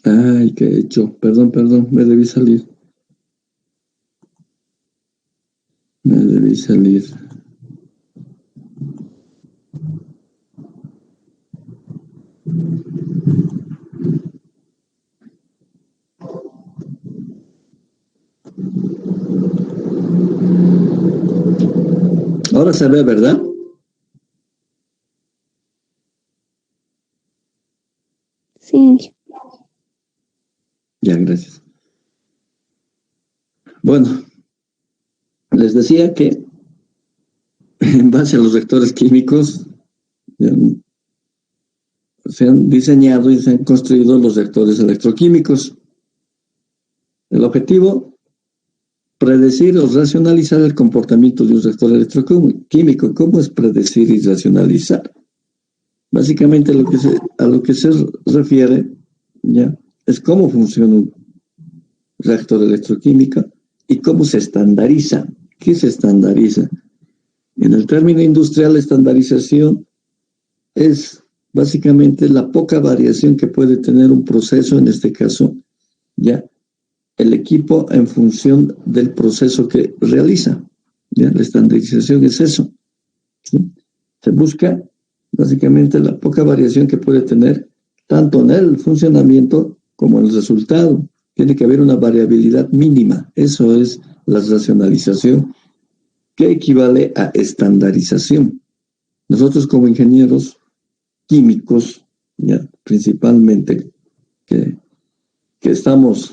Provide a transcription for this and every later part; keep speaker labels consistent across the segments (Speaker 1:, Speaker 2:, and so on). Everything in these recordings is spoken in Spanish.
Speaker 1: Ay, ¿qué he hecho? Perdón, me debí salir. Me debí salir. Ahora se ve, ¿verdad?
Speaker 2: Sí.
Speaker 1: Ya, gracias. Bueno, les decía que en base a los reactores químicos se han diseñado y se han construido los reactores electroquímicos. El objetivo, predecir o racionalizar el comportamiento de un reactor electroquímico. ¿Cómo es predecir y racionalizar? Básicamente a lo que se refiere, ¿ya? Es cómo funciona un reactor electroquímico y cómo se estandariza. ¿Qué se estandariza? En el término industrial, la estandarización es básicamente la poca variación que puede tener un proceso, en este caso, ya el equipo en función del proceso que realiza. ¿Ya? La estandarización es eso. ¿Sí? Se busca básicamente la poca variación que puede tener tanto en el funcionamiento como en el resultado. Tiene que haber una variabilidad mínima. Eso es la racionalización, que equivale a estandarización. Nosotros como ingenieros químicos, ya, principalmente, que estamos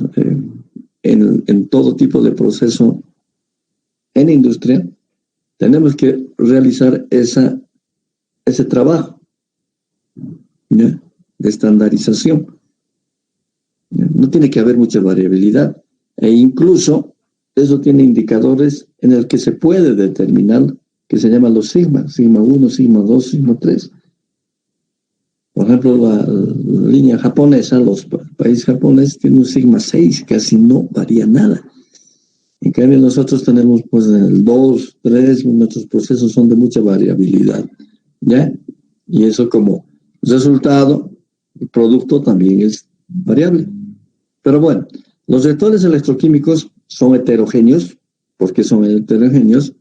Speaker 1: en todo tipo de proceso en industria, tenemos que realizar ese trabajo, ¿ya?, de estandarización. ¿Ya? No tiene que haber mucha variabilidad. E incluso eso tiene indicadores en el que se puede determinar, que se llaman los sigma, sigma 1, sigma 2, sigma 3. Por ejemplo, la línea japonesa, los países japoneses tienen un sigma 6, casi no varía nada. En cambio, nosotros tenemos pues el 2, 3, nuestros procesos son de mucha variabilidad, ¿ya? Y eso como resultado, el producto también es variable. Pero bueno, los reactores electroquímicos son heterogéneos. ¿Por qué son heterogéneos?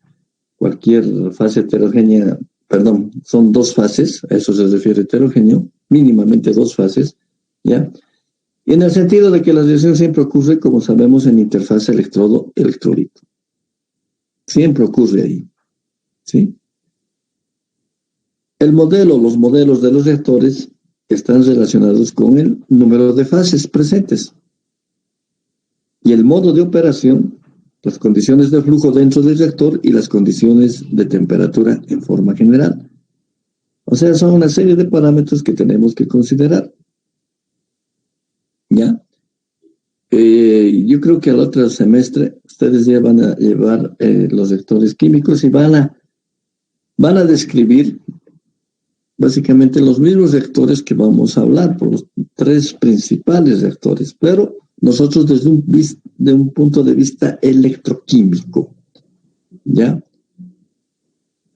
Speaker 1: Cualquier fase heterogénea, perdón, son dos fases, a eso se refiere heterogéneo, mínimamente dos fases, ¿ya? Y en el sentido de que la reacción siempre ocurre, como sabemos, en interfaz electrodo-electrolito. Siempre ocurre ahí, ¿sí? Los modelos de los reactores están relacionados con el número de fases presentes. Y el modo de operación, las condiciones de flujo dentro del reactor y las condiciones de temperatura en forma general. O sea, son una serie de parámetros que tenemos que considerar. ¿Ya? Yo creo que al otro semestre ustedes ya van a llevar los reactores químicos y van a describir básicamente los mismos reactores que vamos a hablar, por los tres principales reactores, pero nosotros desde un punto de vista electroquímico, ¿ya?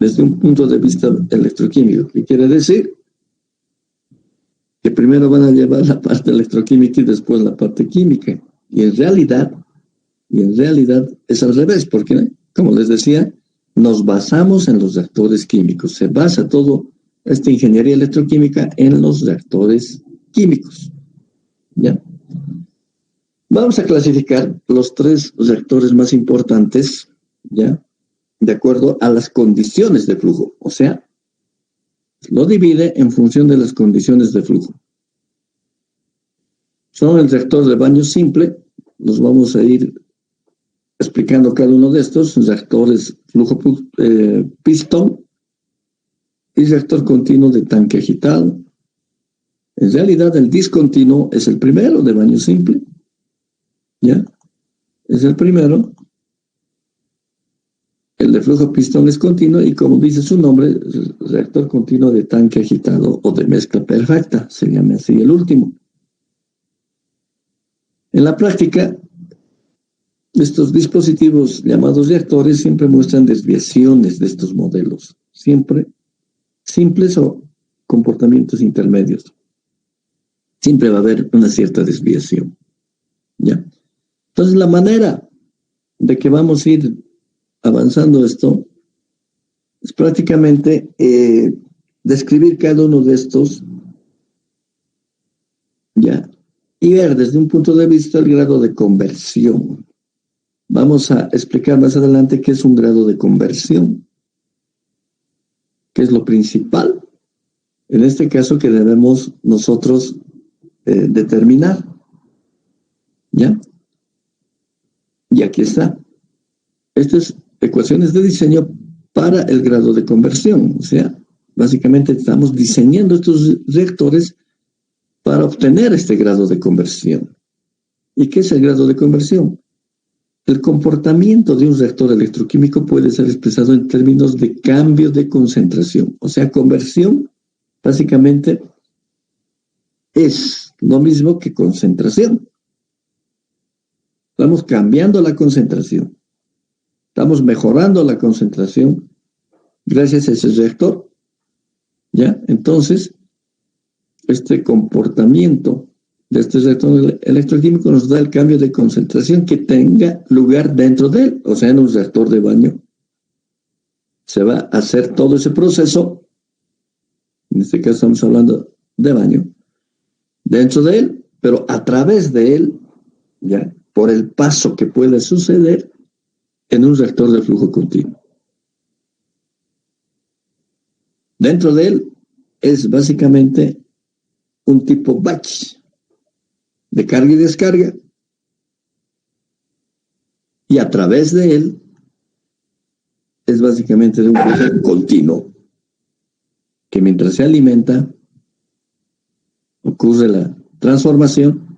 Speaker 1: Desde un punto de vista electroquímico, ¿qué quiere decir? Que primero van a llevar la parte electroquímica y después la parte química. Y en realidad es al revés, porque, como les decía, nos basamos en los reactores químicos. Se basa todo esta ingeniería electroquímica en los reactores químicos. ¿Ya? Vamos a clasificar los tres reactores más importantes, ¿ya?, de acuerdo a las condiciones de flujo. O sea, lo divide en función de las condiciones de flujo. Son el reactor de baño simple, los vamos a ir explicando cada uno de estos, reactores flujo pistón y reactor continuo de tanque agitado. En realidad el discontinuo es el primero de baño simple, ¿ya? Es el primero. El de flujo pistón es continuo y, como dice su nombre, reactor continuo de tanque agitado o de mezcla perfecta, se llama así el último. En la práctica, estos dispositivos llamados reactores siempre muestran desviaciones de estos modelos, siempre simples o comportamientos intermedios. siempre va a haber una cierta desviación, ¿ya? Entonces, la manera de que vamos a ir avanzando esto es prácticamente describir cada uno de estos, ¿ya? Y ver desde un punto de vista el grado de conversión. Vamos a explicar más adelante qué es un grado de conversión, qué es lo principal, en este caso que debemos nosotros determinar, ¿ya? Y aquí está. Estas ecuaciones de diseño para el grado de conversión. O sea, básicamente estamos diseñando estos reactores para obtener este grado de conversión. ¿Y qué es el grado de conversión? El comportamiento de un reactor electroquímico puede ser expresado en términos de cambio de concentración. O sea, conversión básicamente es lo mismo que concentración. Estamos cambiando la concentración. Estamos mejorando la concentración gracias a ese reactor, ¿ya? Entonces, este comportamiento de este reactor electroquímico nos da el cambio de concentración que tenga lugar dentro de él. O sea, en un reactor de baño se va a hacer todo ese proceso, en este caso estamos hablando de baño, dentro de él, pero a través de él, ¿ya? Por el paso que puede suceder en un reactor de flujo continuo. Dentro de él es básicamente un tipo batch de carga y descarga, y a través de él es básicamente de un flujo continuo que mientras se alimenta ocurre la transformación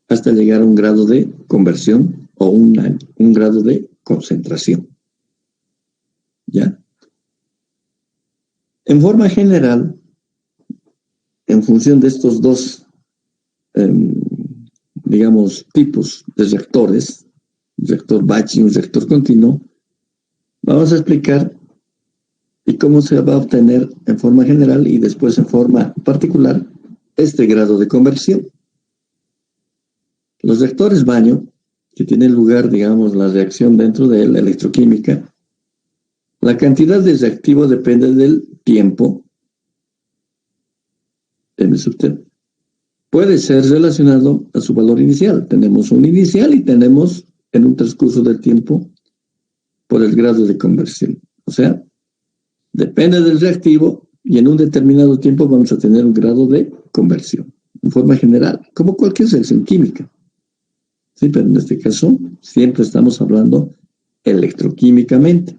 Speaker 1: hasta llegar a un grado de conversión o un grado de concentración, ¿ya? En forma general, en función de estos dos, digamos, tipos de reactores, un reactor batch y un reactor continuo, vamos a explicar y cómo se va a obtener en forma general y después en forma particular este grado de conversión. Los reactores baño, que tienen lugar, digamos, la reacción dentro de él, la electroquímica, la cantidad de reactivo depende del tiempo, M sub T. Puede ser relacionado a su valor inicial. Tenemos un inicial y tenemos en un transcurso del tiempo por el grado de conversión. O sea, depende del reactivo y en un determinado tiempo vamos a tener un grado de conversión, en forma general, como cualquier reacción química. Sí, pero en este caso siempre estamos hablando electroquímicamente.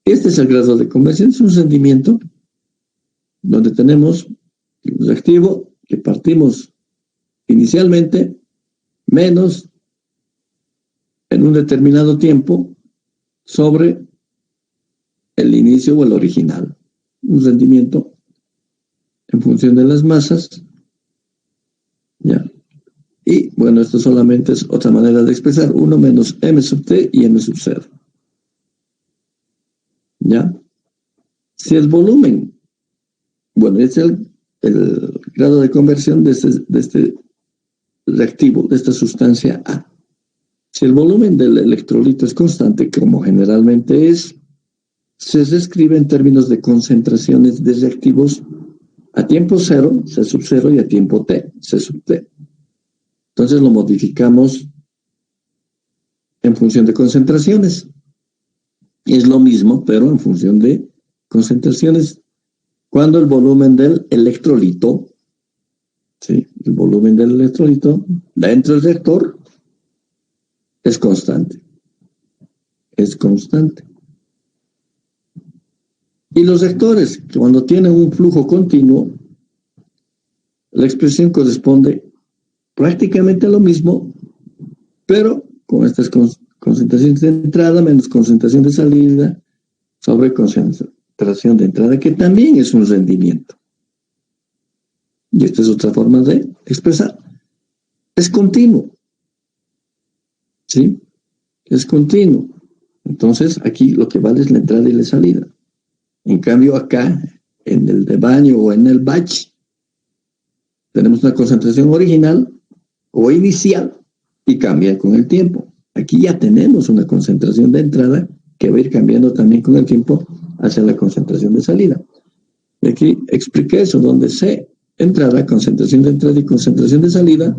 Speaker 1: Este es el grado de conversión, es un rendimiento donde tenemos el reactivo que partimos inicialmente menos en un determinado tiempo sobre el inicio o el original. Un rendimiento en función de las masas, ¿ya? Y bueno, esto solamente es otra manera de expresar 1 menos m sub t y m sub 0. ¿Ya? Si el volumen, bueno, es el grado de conversión de este reactivo, de esta sustancia A. Si el volumen del electrolito es constante, como generalmente es, se describe en términos de concentraciones de reactivos a tiempo cero, C sub 0, y a tiempo t, C sub t. Entonces lo modificamos en función de concentraciones. Es lo mismo, pero en función de concentraciones. Cuando el volumen del electrolito, ¿sí? El volumen del electrolito dentro del reactor es constante. Es constante. Y los reactores, cuando tienen un flujo continuo, la expresión corresponde prácticamente a lo mismo, pero con estas concentraciones de entrada menos concentración de salida sobre concentración de entrada, que también es un rendimiento. Y esta es otra forma de expresar. Es continuo. ¿Sí? Es continuo. Entonces, aquí lo que vale es la entrada y la salida. En cambio, acá, en el de baño o en el batch, tenemos una concentración original o inicial y cambia con el tiempo. Aquí ya tenemos una concentración de entrada que va a ir cambiando también con el tiempo hacia la concentración de salida. Y aquí expliqué eso, donde C, entrada, concentración de entrada y concentración de salida,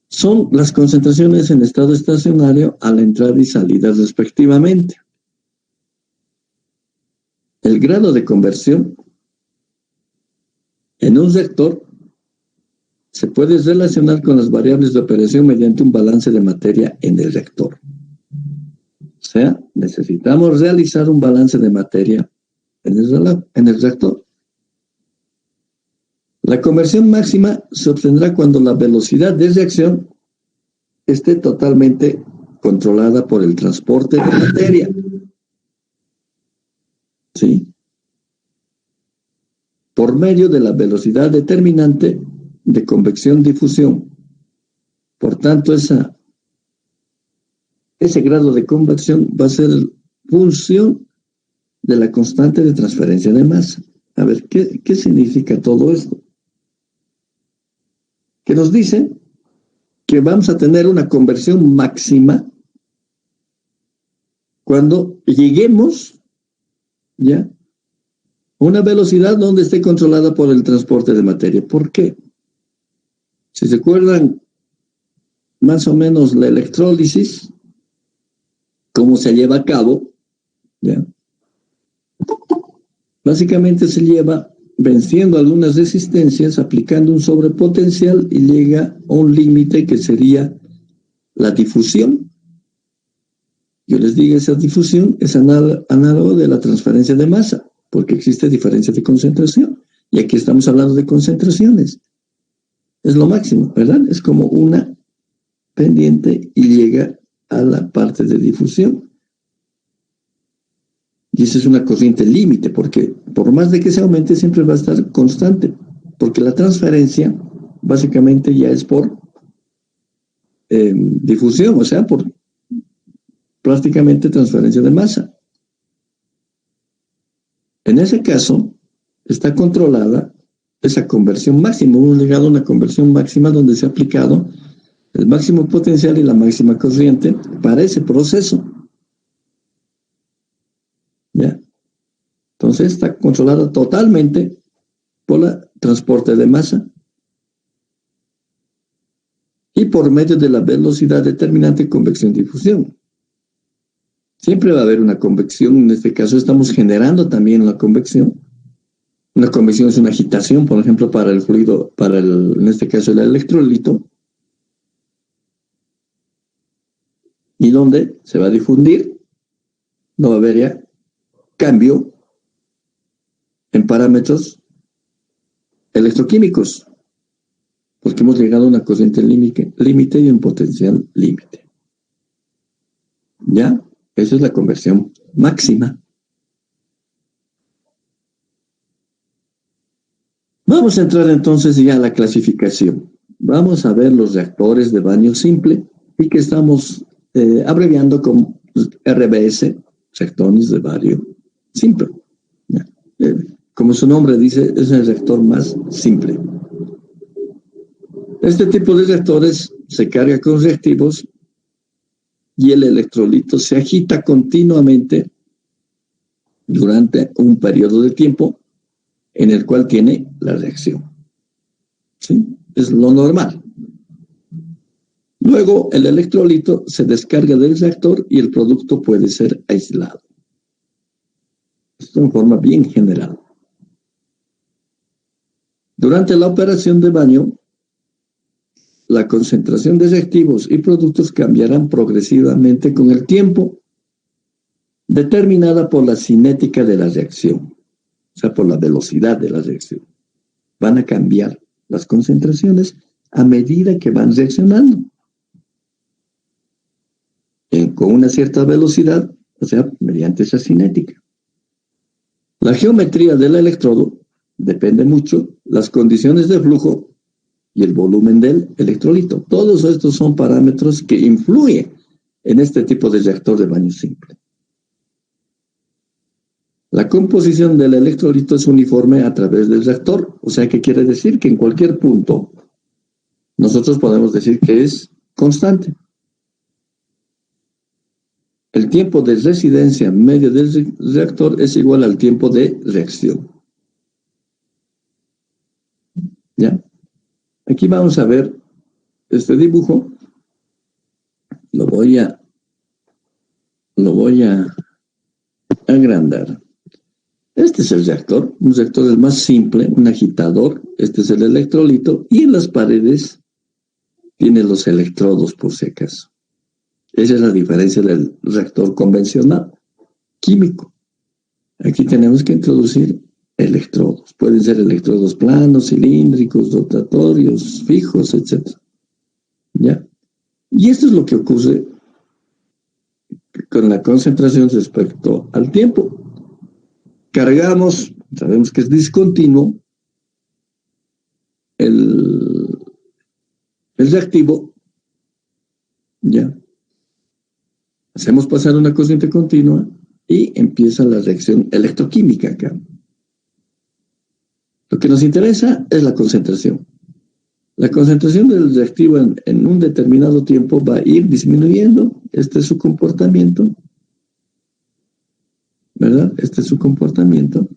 Speaker 1: son las concentraciones en estado estacionario a la entrada y salida respectivamente. El grado de conversión en un reactor se puede relacionar con las variables de operación mediante un balance de materia en el reactor. O sea, necesitamos realizar un balance de materia en el reactor. La conversión máxima se obtendrá cuando la velocidad de reacción esté totalmente controlada por el transporte de materia. ¿Sí? Por medio de la velocidad determinante de convección-difusión. Por tanto, ese grado de convección va a ser función de la constante de transferencia de masa. A ver, ¿qué significa todo esto? Que nos dice que vamos a tener una conversión máxima cuando lleguemos ya a una velocidad donde esté controlada por el transporte de materia. ¿Por qué? Si se acuerdan más o menos la electrólisis, cómo se lleva a cabo, ¿ya? Básicamente se lleva venciendo algunas resistencias, aplicando un sobrepotencial y llega a un límite que sería la difusión. Yo les digo, esa difusión es análogo de la transferencia de masa, porque existe diferencia de concentración. Y aquí estamos hablando de concentraciones. Es lo máximo, ¿verdad? Es como una pendiente y llega a la parte de difusión. Y esa es una corriente límite, porque por más de que se aumente, siempre va a estar constante, porque la transferencia básicamente ya es por difusión, o sea, por prácticamente transferencia de masa. En ese caso, está controlada esa conversión máxima. Hemos llegado a una conversión máxima donde se ha aplicado el máximo potencial y la máxima corriente para ese proceso. ¿Ya? Entonces está controlada totalmente por el transporte de masa y por medio de la velocidad determinante convección-difusión. Siempre va a haber una convección, en este caso estamos generando también la convección. Una convección es una agitación, por ejemplo, para el fluido, en este caso el electrolito, y donde se va a difundir, no va a haber ya cambio en parámetros electroquímicos, porque hemos llegado a una corriente límite y un potencial límite. ¿Ya? Esa es la conversión máxima. Vamos a entrar entonces ya a la clasificación. Vamos a ver los reactores de baño simple y que estamos abreviando como RBS, reactores de baño simple. Como su nombre dice, es el reactor más simple. Este tipo de reactores se carga con reactivos y el electrolito se agita continuamente durante un periodo de tiempo en el cual tiene la reacción. ¿Sí? Es lo normal. Luego el electrolito se descarga del reactor y el producto puede ser aislado. Esto en forma bien general. Durante la operación de baño, la concentración de reactivos y productos cambiarán progresivamente con el tiempo, determinada por la cinética de la reacción, o sea, por la velocidad de la reacción. Van a cambiar las concentraciones a medida que van reaccionando. Con una cierta velocidad, o sea, mediante esa cinética. La geometría del electrodo depende mucho, las condiciones de flujo y el volumen del electrolito. Todos estos son parámetros que influyen en este tipo de reactor de baño simple. La composición del electrolito es uniforme a través del reactor. O sea, ¿qué quiere decir? Que en cualquier punto nosotros podemos decir que es constante. El tiempo de residencia medio del reactor es igual al tiempo de reacción. ¿Ya? Aquí vamos a ver este dibujo. Lo voy a agrandar. Este es el reactor, un reactor el más simple, un agitador. Este es el electrolito y en las paredes tiene los electrodos por si acaso. Esa es la diferencia del reactor convencional, químico. Aquí tenemos que introducir electrodos. Pueden ser electrodos planos, cilíndricos, rotatorios, fijos, etc. ¿Ya? Y esto es lo que ocurre con la concentración respecto al tiempo. Cargamos, sabemos que es discontinuo, el reactivo, ¿ya? Hacemos pasar una corriente continua y empieza la reacción electroquímica acá. Lo que nos interesa es la concentración. La concentración del reactivo en un determinado tiempo va a ir disminuyendo. Este es su comportamiento, ¿verdad? Este es su comportamiento.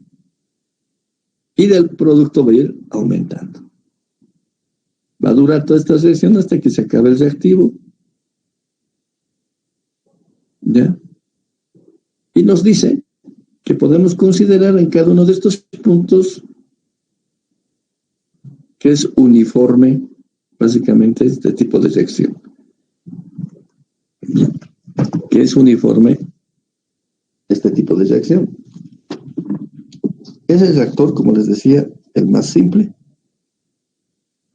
Speaker 1: Y del producto va a ir aumentando. Va a durar toda esta reacción hasta que se acabe el reactivo. ¿Ya? Y nos dice que podemos considerar en cada uno de estos puntos que es uniforme, básicamente, este tipo de reacción. ¿Ya? Que es uniforme este tipo de reacción. Es el reactor, como les decía, el más simple.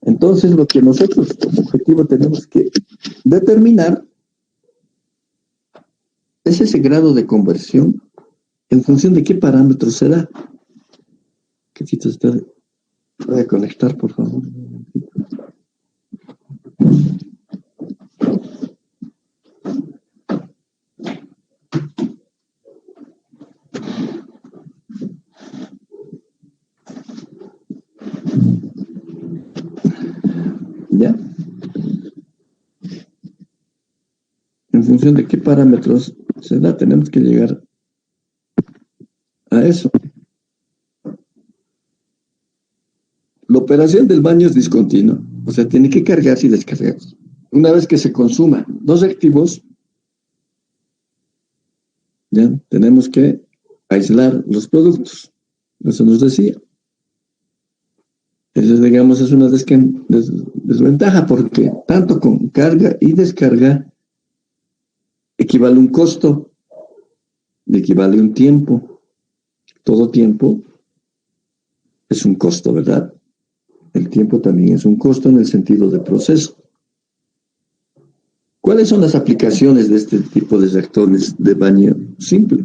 Speaker 1: Entonces, lo que nosotros como objetivo tenemos que determinar es ese grado de conversión en función de qué parámetros se da. ¿Qué cita está? Voy a conectar, por favor. ¿Ya? En función de qué parámetros se da, tenemos que llegar a eso. La operación del baño es discontinua, o sea, tiene que cargarse y descargarse. Una vez que se consuman dos reactivos, ya tenemos que aislar los productos. Eso nos decía. Eso, digamos, es una desventaja porque tanto con carga y descarga equivale un costo, equivale un tiempo. Todo tiempo es un costo, ¿verdad? El tiempo también es un costo en el sentido de proceso. ¿Cuáles son las aplicaciones de este tipo de reactores de baño simple?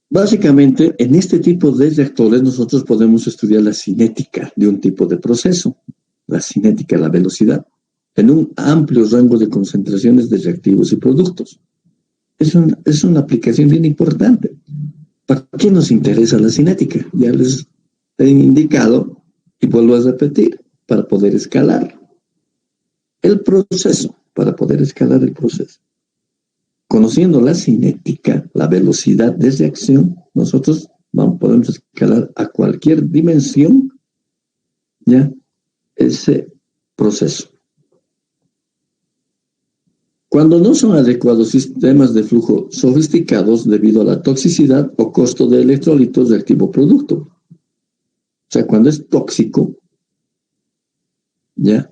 Speaker 1: Básicamente, en este tipo de reactores nosotros podemos estudiar la cinética de un tipo de proceso, la cinética, la velocidad, en un amplio rango de concentraciones de reactivos y productos. Es una aplicación bien importante. ¿Para qué nos interesa la cinética? Ya les he indicado y vuelvo a repetir, para poder escalar el proceso, para poder escalar el proceso. Conociendo la cinética, la velocidad de reacción, nosotros podemos escalar a cualquier dimensión, ¿ya? Ese proceso. Cuando no son adecuados sistemas de flujo sofisticados debido a la toxicidad o costo de electrolitos de activo producto. O sea, cuando es tóxico, ¿ya?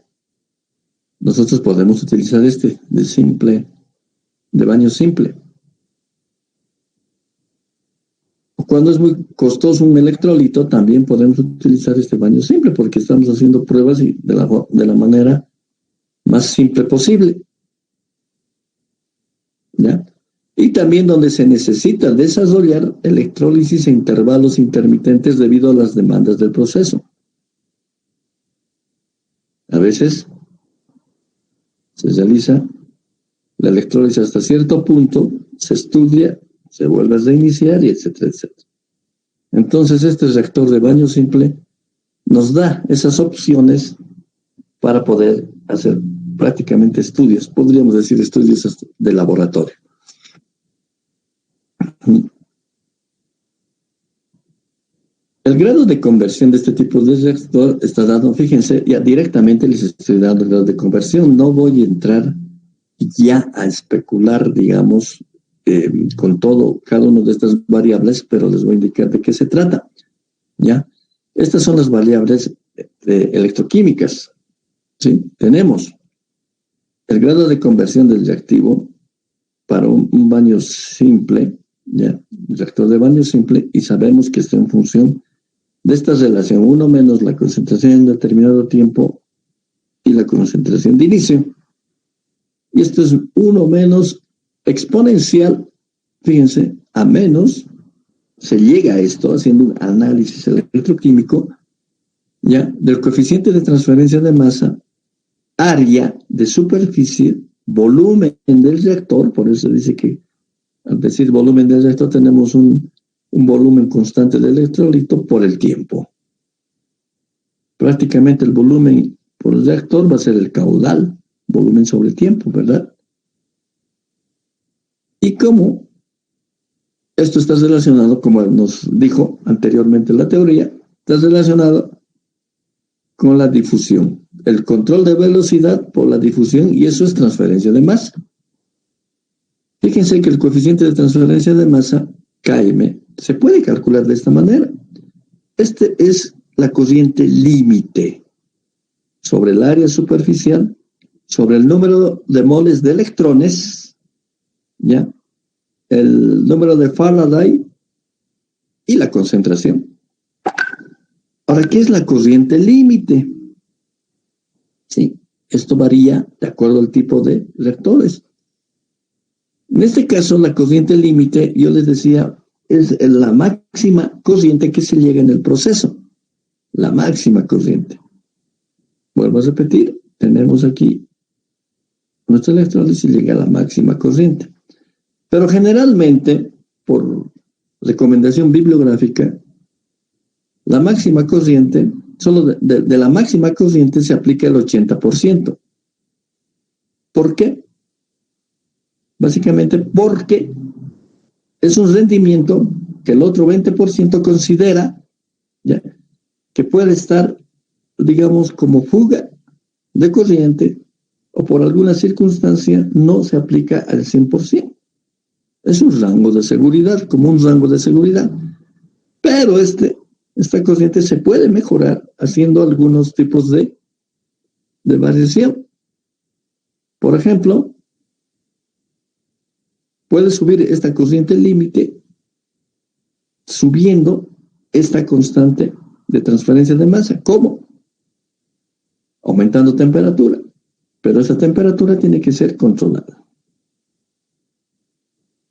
Speaker 1: Nosotros podemos utilizar de baño simple. Cuando es muy costoso un electrolito, también podemos utilizar este baño simple porque estamos haciendo pruebas de la manera más simple posible. ¿Ya? Y también donde se necesita desarrollar electrólisis a intervalos intermitentes debido a las demandas del proceso. A veces se realiza la electrólisis hasta cierto punto, se estudia se vuelve a reiniciar y etcétera, etcétera. Entonces este reactor de baño simple nos da esas opciones para poder hacer prácticamente estudios, podríamos decir estudios de laboratorio. El grado de conversión de este tipo de reactor está dado, fíjense, ya directamente les estoy dando el grado de conversión. No voy a entrar ya a especular, digamos, con todo, cada una de estas variables, pero les voy a indicar de qué se trata, ¿ya? Estas son las variables electroquímicas, ¿sí? Tenemos el grado de conversión del reactivo para un baño simple, ¿ya? Reactor de baño simple, y sabemos que está en función de esta relación, 1 menos la concentración en determinado tiempo y la concentración de inicio. Y esto es 1 menos exponencial, fíjense, a menos, se llega a esto haciendo un análisis electroquímico, ¿ya? Del coeficiente de transferencia de masa, área de superficie, volumen del reactor, por eso dice que al decir volumen del reactor tenemos un volumen constante de electrolito por el tiempo. Prácticamente el volumen por el reactor va a ser el caudal, volumen sobre tiempo, ¿verdad? Y como esto está relacionado, como nos dijo anteriormente la teoría, está relacionado con la difusión. El control de velocidad por la difusión, y eso es transferencia de masa. Fíjense que el coeficiente de transferencia de masa, Km, se puede calcular de esta manera. Este es la corriente límite sobre el área superficial, sobre el número de moles de electrones, ¿ya? El número de Faraday y la concentración. Ahora, ¿qué es la corriente límite? Sí, esto varía de acuerdo al tipo de reactores. En este caso, la corriente límite, yo les decía, es la máxima corriente que se llega en el proceso. La máxima corriente. Vuelvo a repetir, tenemos aquí nuestro electrones y llega a la máxima corriente. Pero generalmente, por recomendación bibliográfica, la máxima corriente, solo de la máxima corriente se aplica el 80%. ¿Por qué? Básicamente porque es un rendimiento que el otro 20% considera, ¿ya?, que puede estar, digamos, como fuga de corriente o por alguna circunstancia no se aplica al 100%. Es un rango de seguridad, como un rango de seguridad. Pero esta corriente se puede mejorar haciendo algunos tipos de variación. Por ejemplo, puede subir esta corriente límite subiendo esta constante de transferencia de masa. ¿Cómo? Aumentando temperatura. Pero esa temperatura tiene que ser controlada.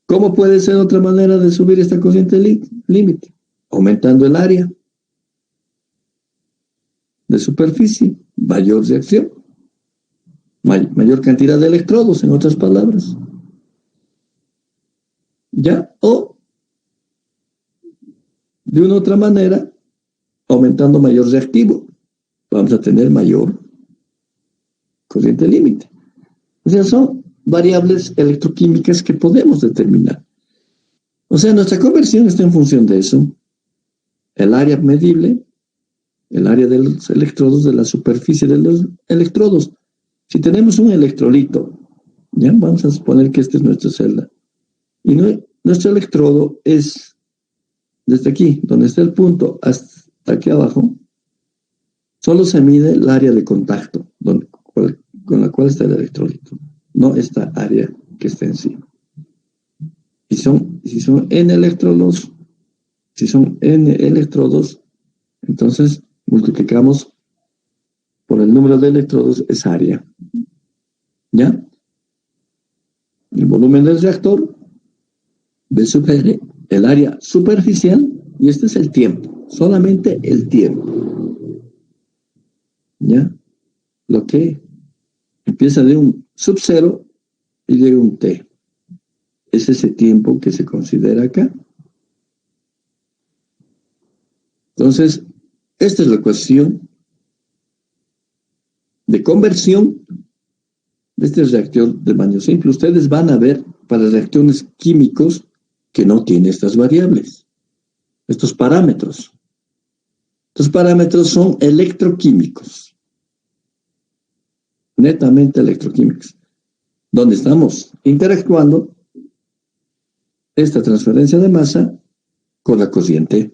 Speaker 1: ¿Cómo puede ser otra manera de subir esta corriente límite? Aumentando el área de superficie, mayor reacción, mayor cantidad de electrodos, en otras palabras. ¿Ya? O, de una otra manera, aumentando mayor reactivo, vamos a tener mayor corriente límite. O sea, son variables electroquímicas que podemos determinar. O sea, nuestra conversión está en función de eso. El área medible, el área de los electrodos, de la superficie de los electrodos. Si tenemos un electrolito, ¿ya? Vamos a suponer que esta es nuestra celda. Y nuestro electrodo es desde aquí, donde está el punto, hasta aquí abajo, solo se mide el área de contacto con la cual está el electrolito, no esta área que está encima. Si son n electrodos, entonces multiplicamos por el número de electrodos, es área. ¿Ya? El volumen del reactor B sub R, el área superficial, y este es el tiempo, solamente el tiempo. ¿Ya? Lo que empieza de un sub 0 y llega a un T. es ese tiempo que se considera acá. Entonces, esta es la ecuación de conversión de este reactor de baño simple. Ustedes van a ver para reactores químicos que no tienen estas variables, estos parámetros. Estos parámetros son electroquímicos, netamente electroquímicos, donde estamos interactuando esta transferencia de masa con la cociente,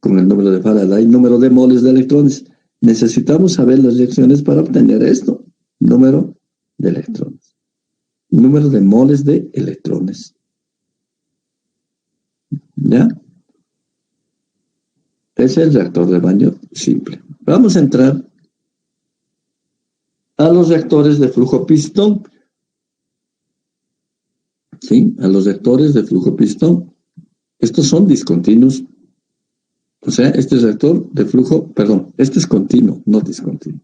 Speaker 1: con el número de Faraday, número de moles de electrones. Necesitamos saber las reacciones para obtener esto, número de electrones, número de moles de electrones. ¿Ya? Es el reactor de baño simple. Vamos a entrar a los reactores de flujo pistón. ¿Sí? A los reactores de flujo pistón. Estos son discontinuos. O sea, este es reactor de flujo, perdón, este es continuo, no discontinuo.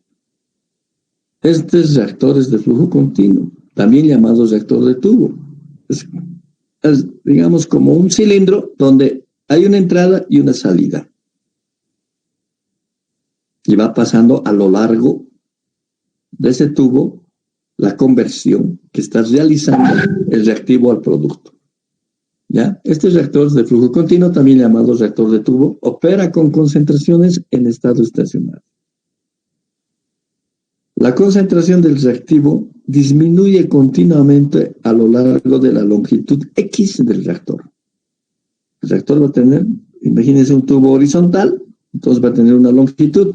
Speaker 1: Estos reactores de flujo continuo, también llamados reactor de tubo. Es, digamos, como un cilindro donde hay una entrada y una salida. Y va pasando a lo largo de ese tubo la conversión que está realizando el reactivo al producto. ¿Ya? Este reactor de flujo continuo, también llamado reactor de tubo, opera con concentraciones en estado estacionario. La concentración del reactivo disminuye continuamente a lo largo de la longitud X del reactor. El reactor va a tener, imagínense un tubo horizontal, entonces va a tener una longitud.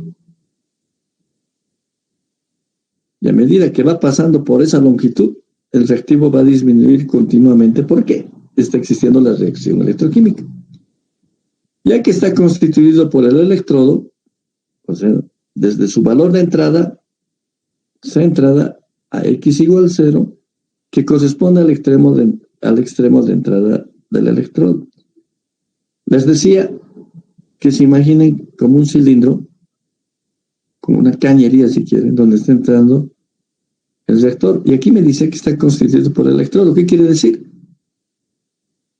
Speaker 1: Y a medida que va pasando por esa longitud, el reactivo va a disminuir continuamente. ¿Por qué? Está existiendo la reacción electroquímica. Ya que está constituido por el electrodo, o sea, desde su valor de entrada, esa entrada a X igual 0, que corresponde al extremo de entrada del electrodo. Les decía que se imaginen como un cilindro, como una cañería si quieren, donde está entrando el reactor. Y aquí me dice que está constituido por el electrodo. ¿Qué quiere decir?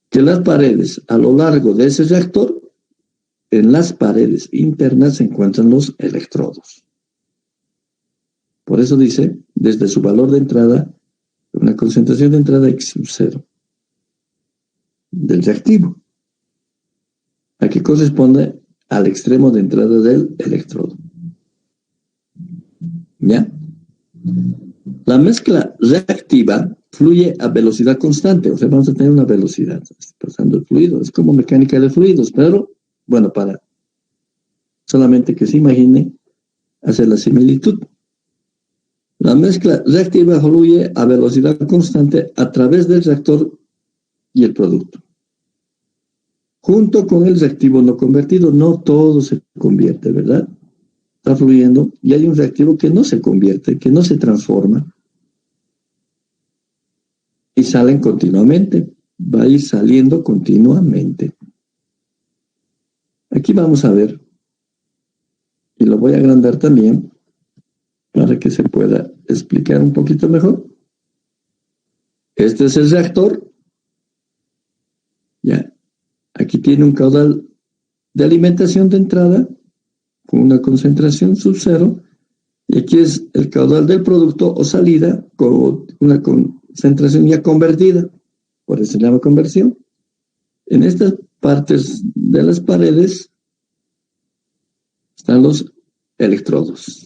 Speaker 1: Que las paredes a lo largo de ese reactor, en las paredes internas se encuentran los electrodos. Por eso dice, desde su valor de entrada, una concentración de entrada X sub 0 del reactivo, a que corresponde al extremo de entrada del electrodo. ¿Ya? La mezcla reactiva fluye a velocidad constante, o sea, vamos a tener una velocidad pasando el fluido. Es como mecánica de fluidos, pero, bueno, para solamente que se imagine hacer la similitud. La mezcla reactiva fluye a velocidad constante a través del reactor y el producto. Junto con el reactivo no convertido, no todo se convierte, ¿verdad? Está fluyendo y hay un reactivo que no se convierte, que no se transforma. Y salen continuamente, va a ir saliendo continuamente. Aquí vamos a ver, y lo voy a agrandar también, para que se pueda explicar un poquito mejor. Este es el reactor. Ya. Aquí tiene un caudal de alimentación de entrada con una concentración sub 0. Y aquí es el caudal del producto o salida con una concentración ya convertida. Por eso se llama conversión. En estas partes de las paredes están los electrodos.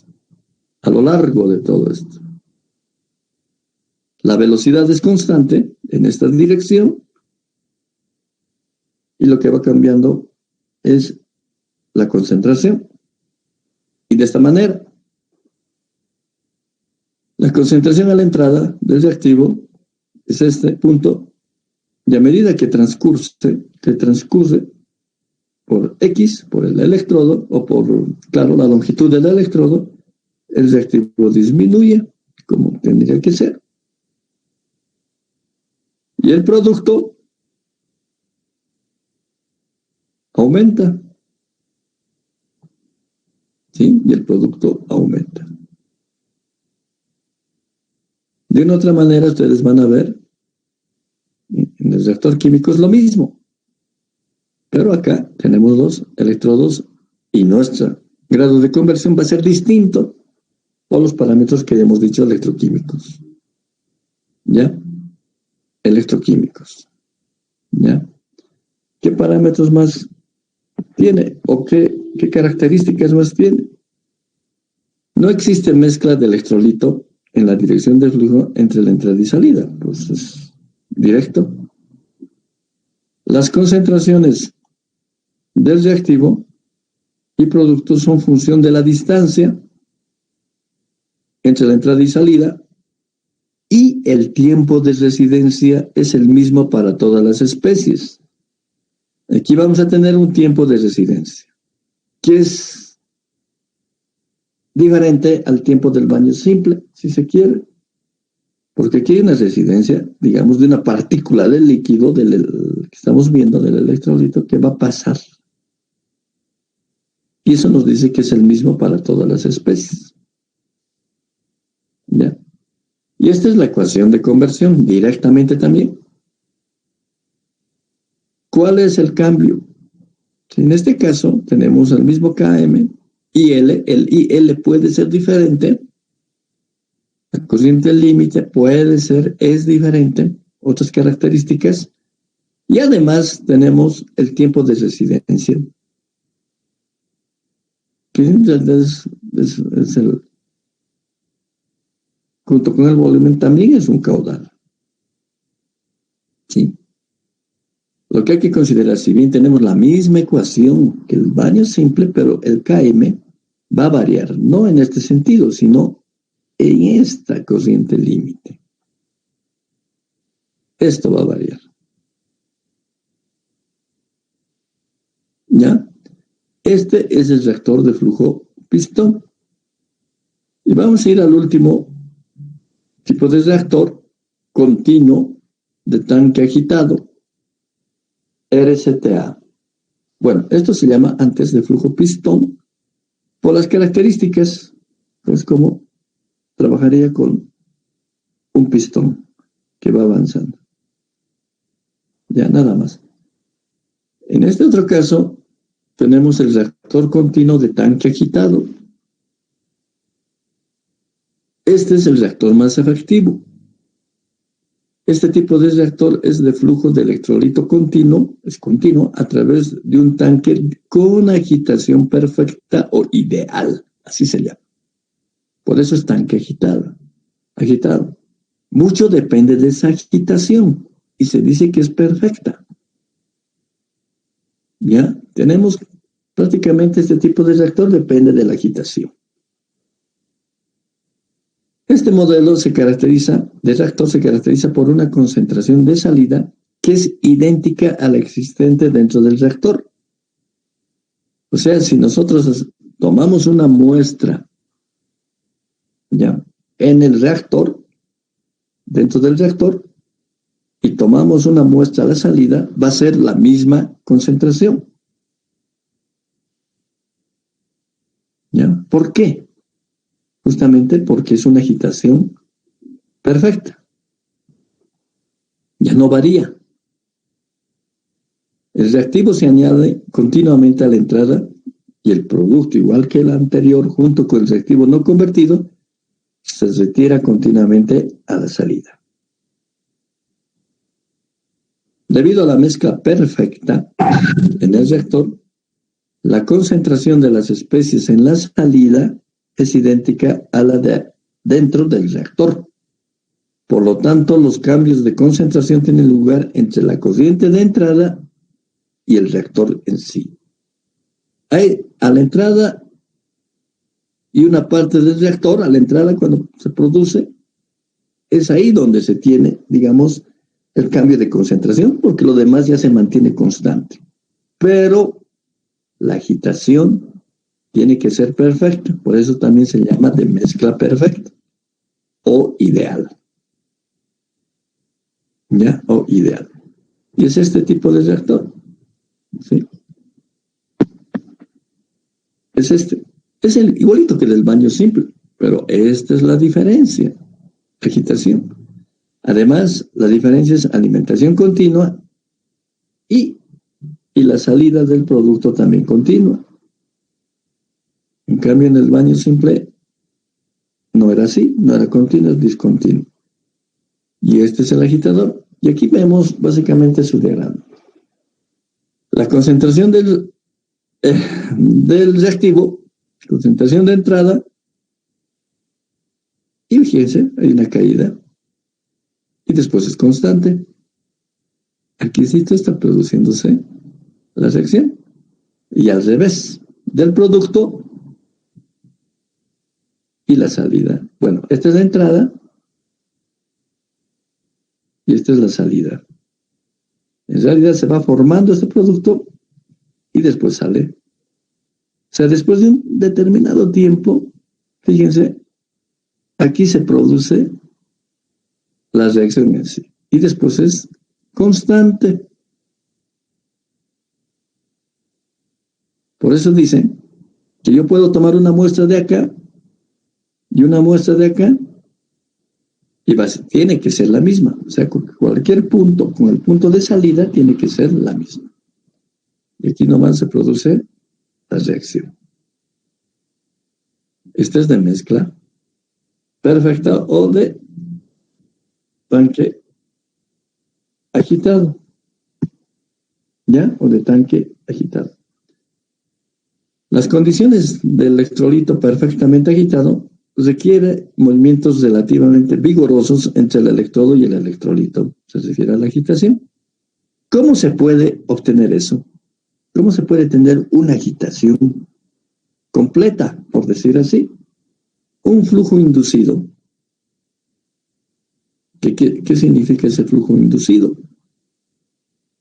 Speaker 1: A lo largo de todo esto. La velocidad es constante en esta dirección y lo que va cambiando es la concentración. Y de esta manera, la concentración a la entrada del reactivo es este punto, y a medida que transcurre por X, por el electrodo, o por, claro, la longitud del electrodo, el reactivo disminuye, como tendría que ser. Y el producto aumenta. ¿Sí? Y el producto aumenta. De una otra manera, ustedes van a ver En el reactor químico es lo mismo. Pero acá tenemos 2 electrodos y nuestro grado de conversión va a ser distinto por los parámetros que hemos dicho electroquímicos. ¿Ya? Electroquímicos. ¿Ya? ¿Qué parámetros más tiene? ¿O qué características más tiene? No existe mezcla de electrolito en la dirección del flujo entre la entrada y salida. Pues es directo. Las concentraciones del reactivo y producto son función de la distancia entre la entrada y salida, y el tiempo de residencia es el mismo para todas las especies. Aquí vamos a tener un tiempo de residencia, que es diferente al tiempo del baño simple, si se quiere, porque aquí hay una residencia, digamos, de una partícula del líquido que estamos viendo, del electrolito, que va a pasar. Y eso nos dice que es el mismo para todas las especies. ¿Ya? Y esta es la ecuación de conversión, directamente también. ¿Cuál es el cambio? En este caso, tenemos el mismo Km, IL, el IL puede ser diferente, la corriente límite es diferente, otras características, y además tenemos el tiempo de residencia, que en realidad es junto con el volumen también es un caudal. ¿Sí? Lo que hay que considerar, si bien tenemos la misma ecuación que el baño simple, pero el Km va a variar, no en este sentido, sino en esta corriente límite. Esto va a variar. ¿Ya? Este es el reactor de flujo pistón. Y vamos a ir al último tipo de reactor continuo de tanque agitado, RCTA. Bueno, esto se llama antes de flujo pistón por las características, pues como trabajaría con un pistón que va avanzando. Ya, nada más. En este otro caso, tenemos el reactor continuo de tanque agitado. Este es el reactor más efectivo. Este tipo de reactor es de flujo de electrolito continuo, es continuo, a través de un tanque con agitación perfecta o ideal, así se llama. Por eso es tanque agitado. Mucho depende de esa agitación y se dice que es perfecta. ¿Ya? Tenemos prácticamente este tipo de reactor, depende de la agitación. Este modelo de reactor se caracteriza por una concentración de salida que es idéntica a la existente dentro del reactor. O sea, si nosotros tomamos una muestra, ¿ya?, en el reactor, dentro del reactor, y tomamos una muestra a la salida, va a ser la misma concentración. ¿Ya? ¿Por qué? Justamente porque es una agitación perfecta. Ya no varía. El reactivo se añade continuamente a la entrada y el producto, igual que el anterior, junto con el reactivo no convertido, se retira continuamente a la salida. Debido a la mezcla perfecta en el reactor, la concentración de las especies en la salida es idéntica a la de dentro del reactor. Por lo tanto, los cambios de concentración tienen lugar entre la corriente de entrada y el reactor en sí. Hay a la entrada y una parte del reactor, a la entrada cuando se produce, es ahí donde se tiene, digamos, el cambio de concentración, porque lo demás ya se mantiene constante. Pero la agitación tiene que ser perfecta, por eso también se llama de mezcla perfecta o ideal. ¿Ya? O ideal. Y es este tipo de reactor. ¿Sí? Es este. Es el igualito que el del baño simple, pero esta es la diferencia. Agitación. Además, la diferencia es alimentación continua y la salida del producto también continua. En cambio, en el baño simple no era así, no era continuo, es discontinuo. Y este es el agitador. Y aquí vemos básicamente su diagrama. La concentración del reactivo, concentración de entrada, y fíjense, hay una caída. Y después es constante. Aquí sí está produciéndose la reacción. Y al revés, del producto y la salida. Bueno, esta es la entrada y esta es la salida. En realidad se va formando este producto y después sale. O sea, después de un determinado tiempo, fíjense, aquí se produce la reacción en sí. Y después es constante. Por eso dicen que yo puedo tomar una muestra de acá y una muestra de acá y tiene que ser la misma. O sea, cualquier punto con el punto de salida tiene que ser la misma. Y aquí nomás se produce la reacción. Esta es de mezcla perfecta o de tanque agitado. ¿Ya? O de tanque agitado. Las condiciones del electrolito perfectamente agitado requiere movimientos relativamente vigorosos entre el electrodo y el electrolito. Se refiere a la agitación. ¿Cómo se puede obtener eso? ¿Cómo se puede tener una agitación completa, por decir así? Un flujo inducido. ¿Qué significa ese flujo inducido?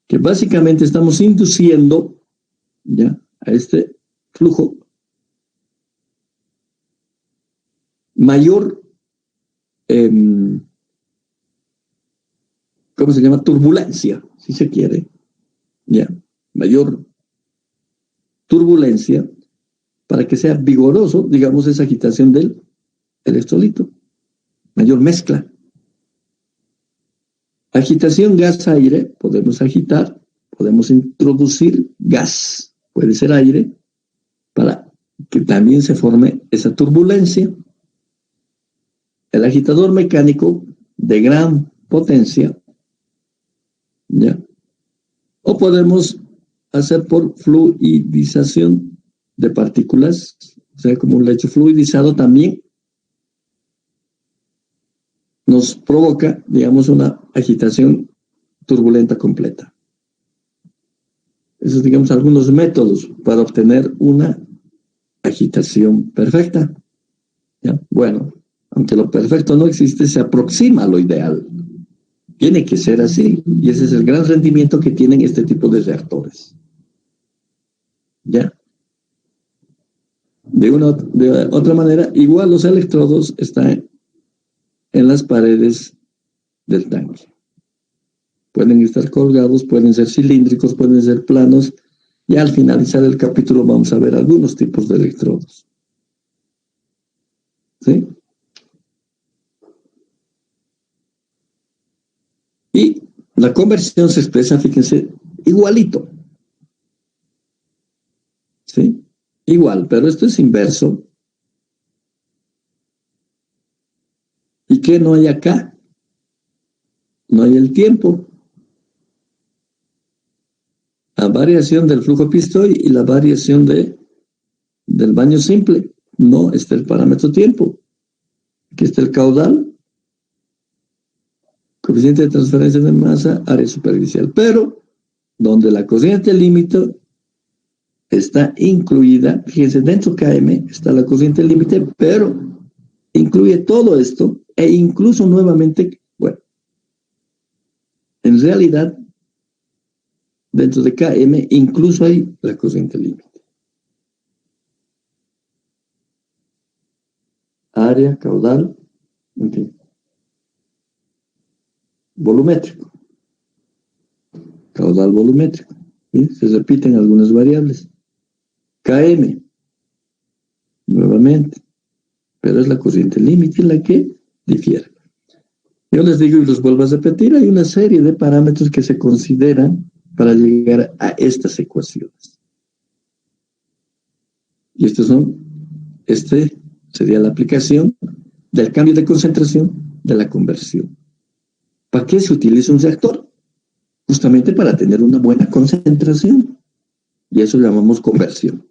Speaker 1: Que básicamente estamos induciendo, ¿ya?, a este flujo mayor, ¿cómo se llama? Turbulencia, si se quiere, ¿ya? Mayor turbulencia para que sea vigoroso, digamos, esa agitación del electrolito. Mayor mezcla. Agitación gas-aire, podemos agitar, podemos introducir gas, puede ser aire, para que también se forme esa turbulencia. El agitador mecánico de gran potencia, ¿ya? O podemos hacer por fluidización de partículas, o sea, como un lecho fluidizado también nos provoca, digamos, una agitación turbulenta completa. Esos, digamos, algunos métodos para obtener una agitación perfecta. ¿Ya? Bueno, aunque lo perfecto no existe, se aproxima a lo ideal. Tiene que ser así. Y ese es el gran rendimiento que tienen este tipo de reactores. ¿Ya? De otra manera, igual los electrodos están en las paredes del tanque. Pueden estar colgados, pueden ser cilíndricos, pueden ser planos. Y al finalizar el capítulo vamos a ver algunos tipos de electrodos. ¿Sí? Y la conversión se expresa, fíjense, igualito. ¿Sí? Igual, pero esto es inverso. ¿Y qué no hay acá? No hay el tiempo. La variación del flujo Piston y la variación del baño simple. No está el parámetro tiempo. Aquí está el caudal, coeficiente de transferencia de masa, área superficial. Pero donde la corriente límite está incluida, fíjense, dentro KM está la corriente límite, pero incluye todo esto e incluso nuevamente, bueno, en realidad, dentro de KM incluso hay la corriente límite. Área, caudal, en fin. Volumétrico. Caudal volumétrico. ¿Sí? Se repiten algunas variables. KM, nuevamente. Pero es la corriente límite la que difiere. Yo les digo y los vuelvo a repetir, hay una serie de parámetros que se consideran para llegar a estas ecuaciones. Y este sería la aplicación del cambio de concentración de la conversión. ¿Para qué se utiliza un reactor? Justamente para tener una buena concentración. Y eso llamamos conversión.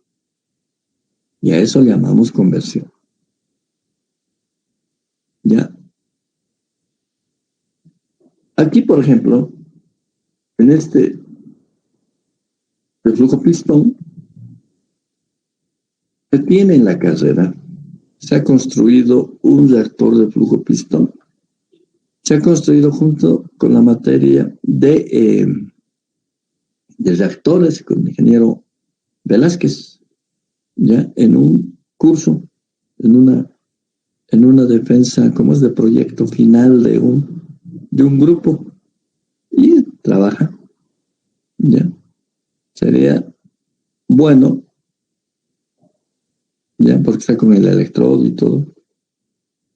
Speaker 1: Y a eso llamamos conversión. ¿Ya? Aquí, por ejemplo, en este de flujo pistón, se tiene en la carrera, se ha construido un reactor de flujo pistón. Se ha construido junto con la materia de reactores con el ingeniero Velázquez, ya en un curso, en una defensa, como es de proyecto final de un grupo, y trabaja, ya. Sería bueno, ya, porque está con el electrodo y todo,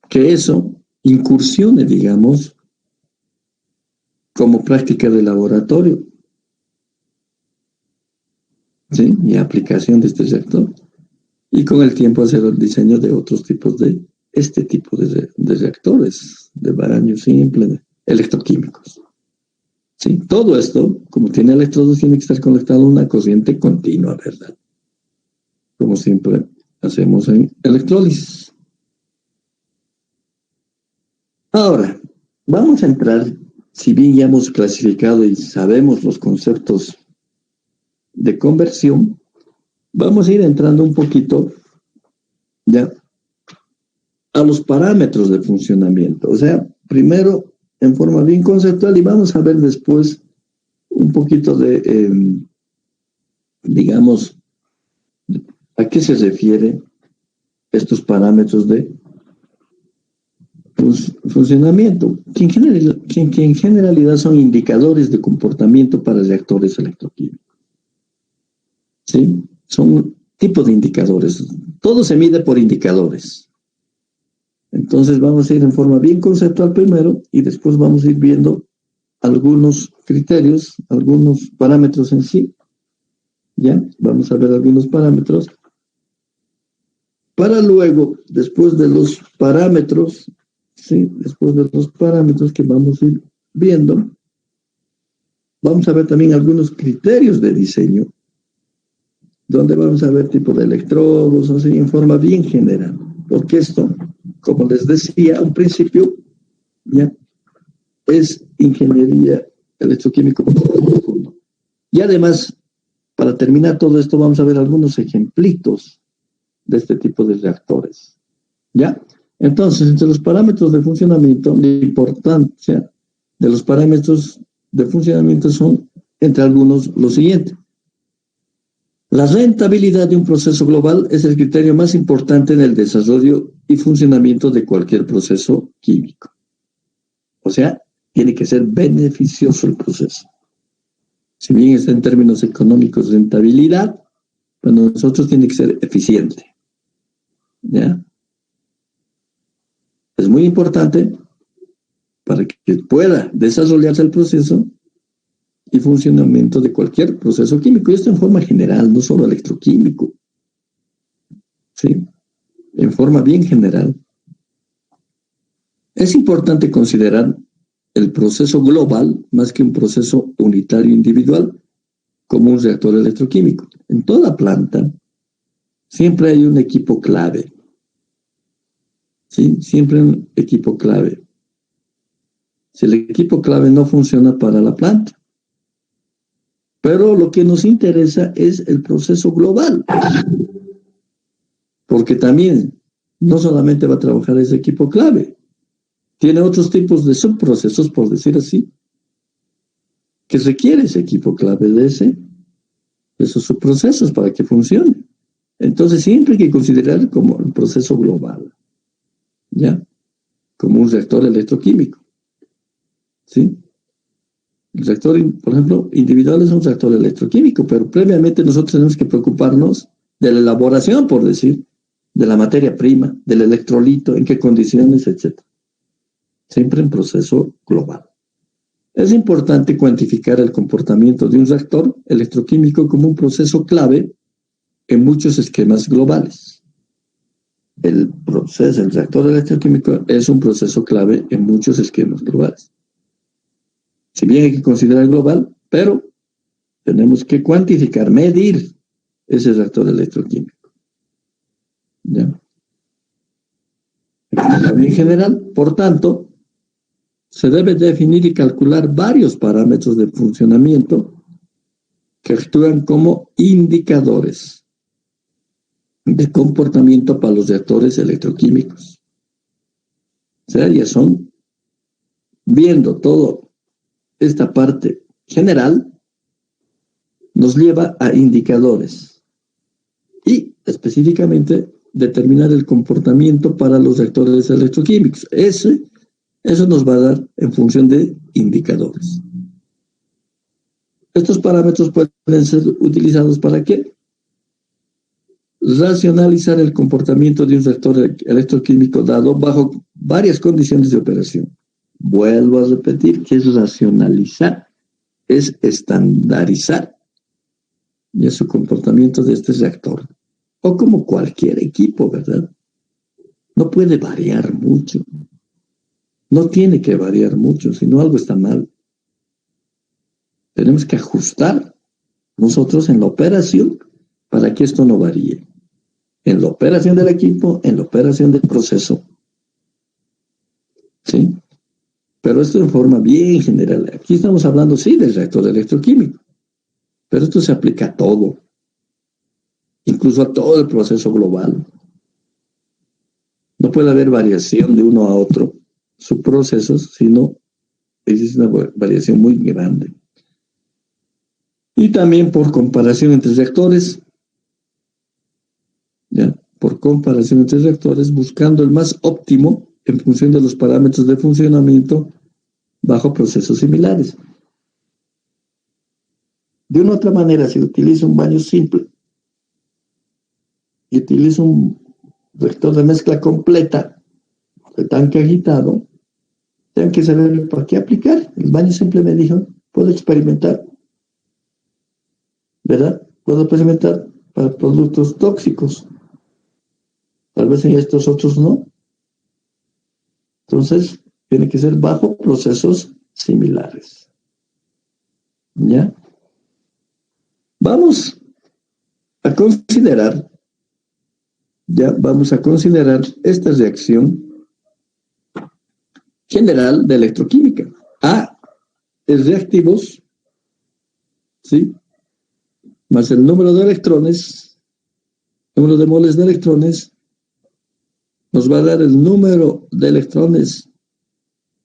Speaker 1: que eso incursione, digamos, como práctica de laboratorio, ¿sí? Y aplicación de este reactor. Y con el tiempo hacer el diseño de otros tipos de este tipo de reactores, de baranio simple, de electroquímicos. ¿Sí? Todo esto, como tiene electrodos, tiene que estar conectado a una corriente continua, ¿verdad? Como siempre hacemos en electrólisis. Ahora, vamos a entrar, si bien ya hemos clasificado y sabemos los conceptos de conversión, vamos a ir entrando un poquito ya a los parámetros de funcionamiento. O sea, primero en forma bien conceptual y vamos a ver después un poquito de, digamos, a qué se refiere estos parámetros de funcionamiento, que en generalidad son indicadores de comportamiento para reactores electroquímicos. ¿Sí? Son tipos de indicadores. Todo se mide por indicadores. Entonces vamos a ir en forma bien conceptual primero y después vamos a ir viendo algunos criterios, algunos parámetros en sí. ¿Ya? Vamos a ver algunos parámetros. Para luego, después de los parámetros, ¿sí? Después de los parámetros que vamos a ir viendo, vamos a ver también algunos criterios de diseño, donde vamos a ver tipo de electrodos, así en forma bien general. Porque esto, como les decía al principio, ¿ya? Es ingeniería electroquímica. Y además, para terminar todo esto, vamos a ver algunos ejemplitos de este tipo de reactores. ¿Ya? Entonces, entre los parámetros de funcionamiento, la importancia de los parámetros de funcionamiento son, entre algunos, lo siguiente. La rentabilidad de un proceso global es el criterio más importante en el desarrollo y funcionamiento de cualquier proceso químico. O sea, tiene que ser beneficioso el proceso. Si bien está en términos económicos rentabilidad, para nosotros tiene que ser eficiente. ¿Ya? Es muy importante para que pueda desarrollarse el proceso y funcionamiento de cualquier proceso químico. Y esto en forma general, no solo electroquímico. ¿Sí? En forma bien general. Es importante considerar el proceso global más que un proceso unitario individual, como un reactor electroquímico. En toda planta siempre hay un equipo clave. ¿Sí? Siempre un equipo clave. Si el equipo clave no funciona para la planta. Pero lo que nos interesa es el proceso global. Porque también no solamente va a trabajar ese equipo clave, tiene otros tipos de subprocesos, por decir así, que requiere ese equipo clave de esos subprocesos para que funcione. Entonces siempre hay que considerar como el proceso global, ¿ya? Como un reactor electroquímico, ¿sí? El reactor, por ejemplo, individual es un reactor electroquímico, pero previamente nosotros tenemos que preocuparnos de la elaboración, por decir, de la materia prima, del electrolito, en qué condiciones, etc. siempre en proceso global. Es importante cuantificar el comportamiento de un reactor electroquímico como un proceso clave en muchos esquemas globales. El reactor electroquímico es un proceso clave en muchos esquemas globales. Si bien hay que considerar global, pero tenemos que cuantificar, medir ese reactor electroquímico. ¿Ya? En general, por tanto, se debe definir y calcular varios parámetros de funcionamiento que actúan como indicadores de comportamiento para los reactores electroquímicos. O sea, ya son, viendo toda esta parte general, nos lleva a indicadores y específicamente determinar el comportamiento para los reactores electroquímicos. Eso nos va a dar en función de indicadores. Estos parámetros pueden ser utilizados ¿para qué? Racionalizar el comportamiento de un reactor electroquímico dado bajo varias condiciones de operación. Vuelvo a repetir que es racionalizar, es estandarizar ya su comportamiento de este reactor. O como cualquier equipo, ¿verdad? No puede variar mucho. No tiene que variar mucho, si no algo está mal. Tenemos que ajustar nosotros en la operación para que esto no varíe. En la operación del equipo, en la operación del proceso. ¿Sí? Pero esto en forma bien general. Aquí estamos hablando, sí, del reactor electroquímico. Pero esto se aplica a todo. Incluso a todo el proceso global. No puede haber variación de uno a otro subprocesos, sino existe una variación muy grande. Y también por comparación entre reactores, ¿ya? Por comparación entre reactores, buscando el más óptimo en función de los parámetros de funcionamiento bajo procesos similares. De una u otra manera, si utilizo un baño simple y utilizo un reactor de mezcla completa, de tanque agitado, tengo que saber para qué aplicar. El baño simple me dijo, puedo experimentar, ¿verdad? Puedo experimentar para productos tóxicos. Tal vez en estos otros no. Entonces, tiene que ser bajo procesos similares. ¿Ya? Vamos a considerar esta reacción general de electroquímica. A es reactivos, ¿sí? Más el número de electrones, número de moles de electrones, nos va a dar el número de electrones,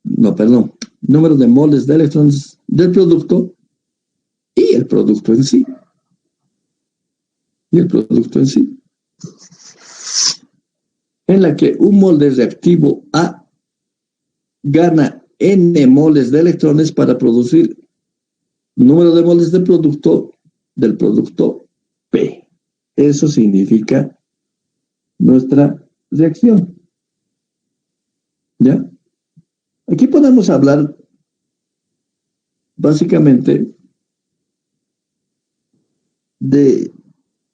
Speaker 1: número de moles de electrones del producto y el producto en sí. En la que un mol de reactivo A gana N moles de electrones para producir número de moles del producto P. Eso significa nuestra reacción. ¿Ya? Aquí podemos hablar básicamente de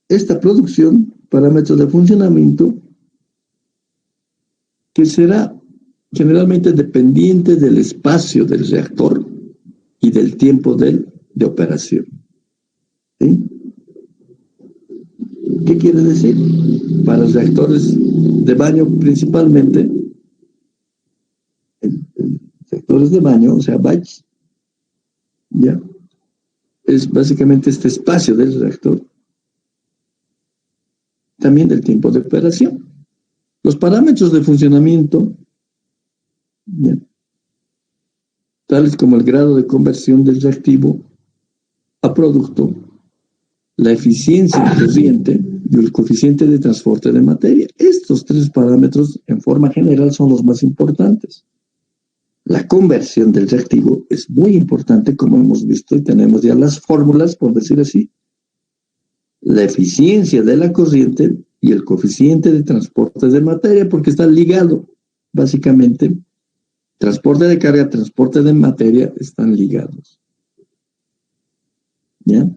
Speaker 1: esta producción, parámetros de funcionamiento, que será generalmente dependiente del espacio del reactor y del tiempo de operación. ¿Sí? ¿Qué quiere decir? Para los reactores de baño principalmente, reactores de baño, o sea, batch, ¿ya? Es básicamente este espacio del reactor. También del tiempo de operación. Los parámetros de funcionamiento, ¿ya?, tales como el grado de conversión del reactivo a producto, la eficiencia corriente y el coeficiente de transporte de materia. Estos tres parámetros, en forma general, son los más importantes. La conversión del reactivo es muy importante, como hemos visto, y tenemos ya las fórmulas, por decir así. La eficiencia de la corriente y el coeficiente de transporte de materia, porque está ligado, básicamente, transporte de carga, transporte de materia están ligados. ¿Ya?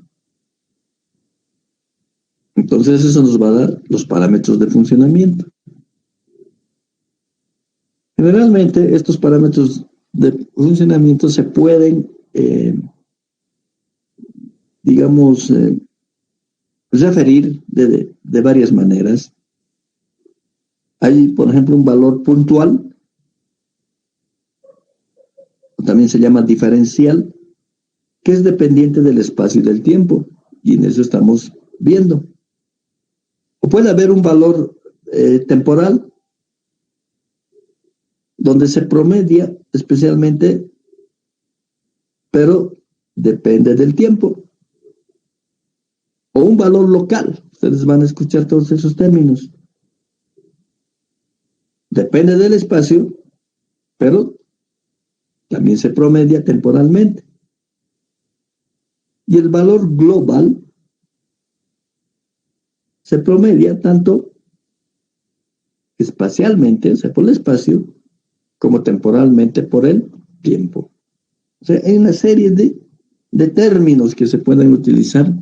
Speaker 1: Entonces eso nos va a dar los parámetros de funcionamiento. Generalmente estos parámetros de funcionamiento se pueden, digamos, referir de varias maneras. Hay, por ejemplo, un valor puntual, también se llama diferencial, que es dependiente del espacio y del tiempo, y en eso estamos viendo. O puede haber un valor temporal, donde se promedia especialmente, pero depende del tiempo. O un valor local, ustedes van a escuchar todos esos términos. Depende del espacio, pero también se promedia temporalmente. Y el valor global se promedia tanto espacialmente, o sea, por el espacio, como temporalmente por el tiempo. O sea, hay una serie de términos que se pueden utilizar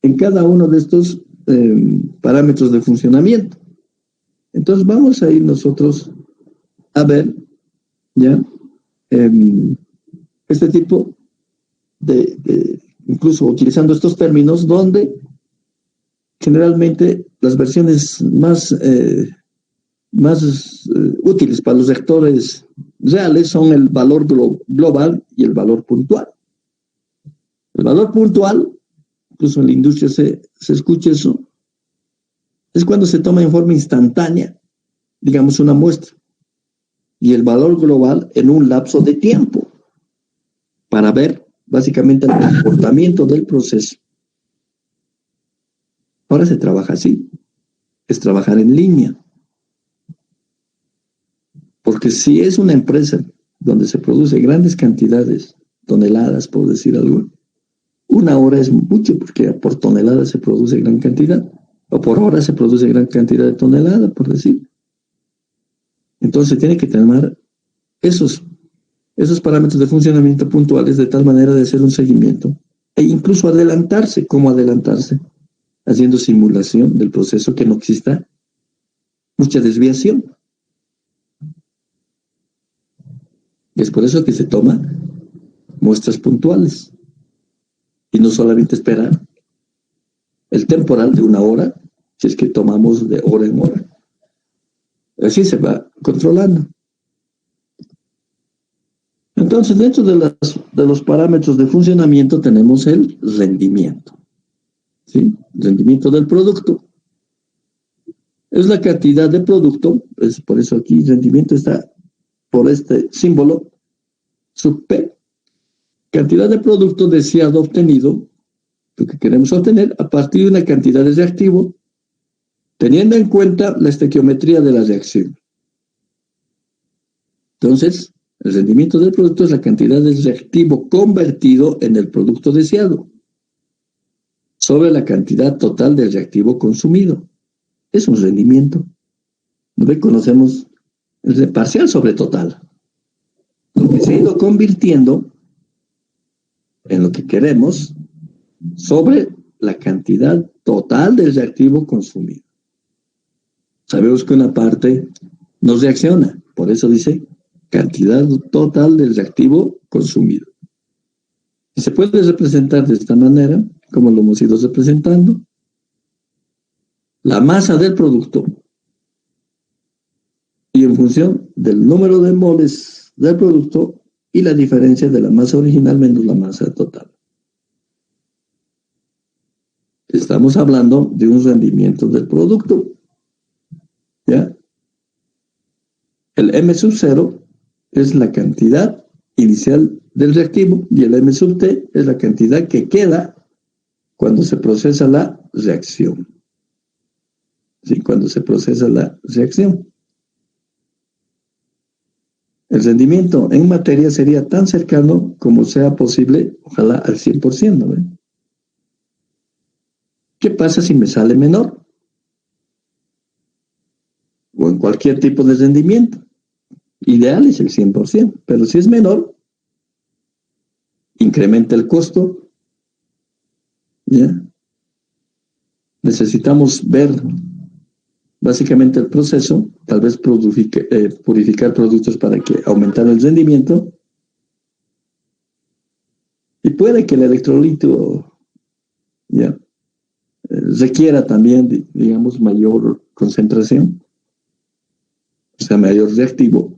Speaker 1: en cada uno de estos parámetros de funcionamiento. Entonces vamos a ir nosotros a ver ya este tipo incluso utilizando estos términos, donde generalmente las versiones más útiles para los sectores reales son el valor global y el valor puntual. El valor puntual, incluso en la industria se escucha eso, es cuando se toma en forma instantánea, digamos, una muestra, y el valor global en un lapso de tiempo, para ver básicamente el comportamiento del proceso. Ahora se trabaja así, es trabajar en línea. Porque si es una empresa donde se produce grandes cantidades, toneladas, por decir algo, una hora es mucho, porque por tonelada se produce gran cantidad, o por hora se produce gran cantidad de toneladas, por decir. Entonces tiene que tener esos parámetros de funcionamiento puntuales, de tal manera de hacer un seguimiento, e incluso adelantarse, haciendo simulación del proceso, que no exista mucha desviación. Y es por eso que se toman muestras puntuales. Y no solamente esperar el temporal de una hora, si es que tomamos de hora en hora. Así se va controlando. Entonces, dentro de los parámetros de funcionamiento tenemos el rendimiento. ¿Sí? Rendimiento del producto. Es la cantidad de producto, es por eso aquí rendimiento está por este símbolo, sub P. Cantidad de producto deseado obtenido, lo que queremos obtener, a partir de una cantidad de reactivo, teniendo en cuenta la estequiometría de la reacción. Entonces, el rendimiento del producto es la cantidad de reactivo convertido en el producto deseado sobre la cantidad total de reactivo consumido. Es un rendimiento. Reconocemos el parcial sobre total. Lo que se ha ido convirtiendo en lo que queremos sobre la cantidad total del reactivo consumido. Sabemos que una parte no reacciona, por eso dice cantidad total del reactivo consumido. Y se puede representar de esta manera, como lo hemos ido representando. La masa del producto, y en función del número de moles del producto y la diferencia de la masa original menos la masa total. Estamos hablando de un rendimiento del producto. ¿Ya? El M sub 0 es la cantidad inicial del reactivo y el M sub T es la cantidad que queda cuando se procesa la reacción. ¿Sí? Cuando se procesa la reacción. El rendimiento en materia sería tan cercano como sea posible, ojalá al 100%, ¿no? ¿Qué pasa si me sale menor? O en cualquier tipo de rendimiento. Ideal es el 100%, pero si es menor, incrementa el costo, ¿ya? Necesitamos ver básicamente el proceso, tal vez purificar productos para que aumentar el rendimiento, y puede que el electrolito, ¿ya? Requiera también, digamos, mayor concentración, o sea, mayor reactivo.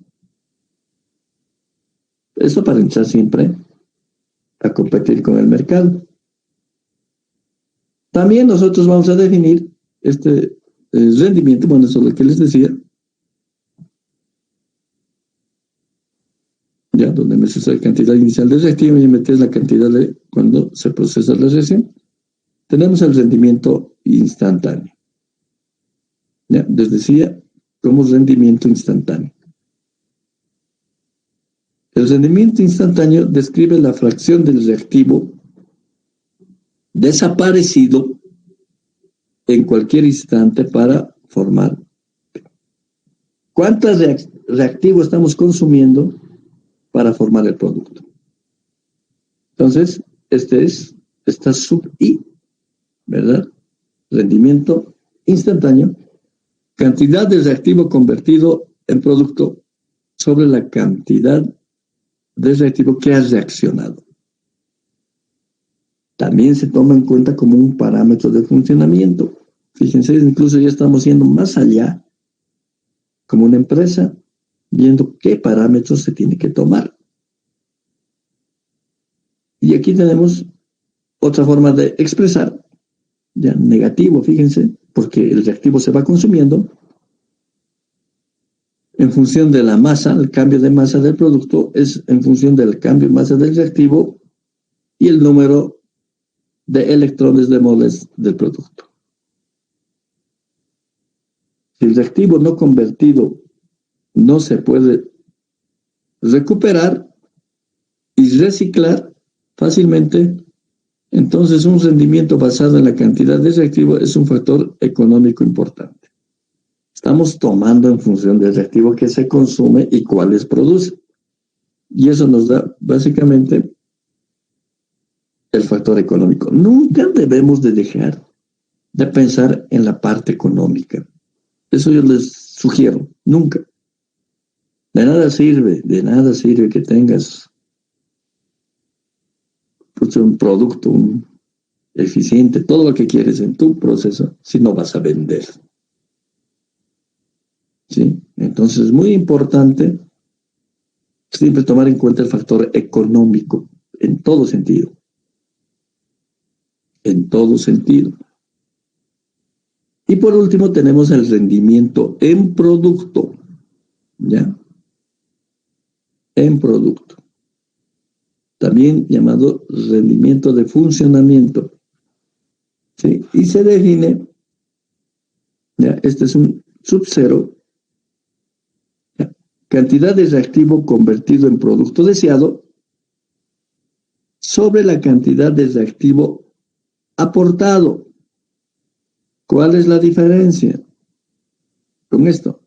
Speaker 1: Eso para entrar siempre a competir con el mercado. También nosotros vamos a definir este rendimiento, bueno, eso es lo que les decía, ya donde metes la cantidad inicial de reactivo y metes la cantidad de cuando se procesa la reacción. Tenemos el rendimiento instantáneo. Ya, les decía, como rendimiento instantáneo. El rendimiento instantáneo describe la fracción del reactivo desaparecido en cualquier instante para formar. ¿Cuántos reactivos estamos consumiendo para formar el producto? Entonces, esta sub-I, ¿verdad? Rendimiento instantáneo, cantidad de reactivo convertido en producto sobre la cantidad de reactivo que ha reaccionado. También se toma en cuenta como un parámetro de funcionamiento. Fíjense, incluso ya estamos yendo más allá, como una empresa, viendo qué parámetros se tiene que tomar. Y aquí tenemos otra forma de expresar, ya negativo, fíjense, porque el reactivo se va consumiendo en función de la masa, el cambio de masa del producto es en función del cambio de masa del reactivo y el número de electrones de moles del producto. Si el reactivo no convertido no se puede recuperar y reciclar fácilmente, entonces un rendimiento basado en la cantidad de reactivo es un factor económico importante. Estamos tomando en función del reactivo que se consume y cuáles produce. Y eso nos da básicamente el factor económico. Nunca debemos de dejar de pensar en la parte económica. Eso yo les sugiero, nunca. De nada sirve que tengas pues, un producto eficiente, todo lo que quieres en tu proceso, si no vas a vender. ¿Sí? Entonces es muy importante siempre tomar en cuenta el factor económico, en todo sentido. En todo sentido. Y por último tenemos el rendimiento en producto, ¿ya? En producto. También llamado rendimiento de funcionamiento. ¿Sí? Y se define, ¿ya? Este es un sub-cero, ¿ya? Cantidad de reactivo convertido en producto deseado sobre la cantidad de reactivo aportado. ¿Cuál es la diferencia con esto?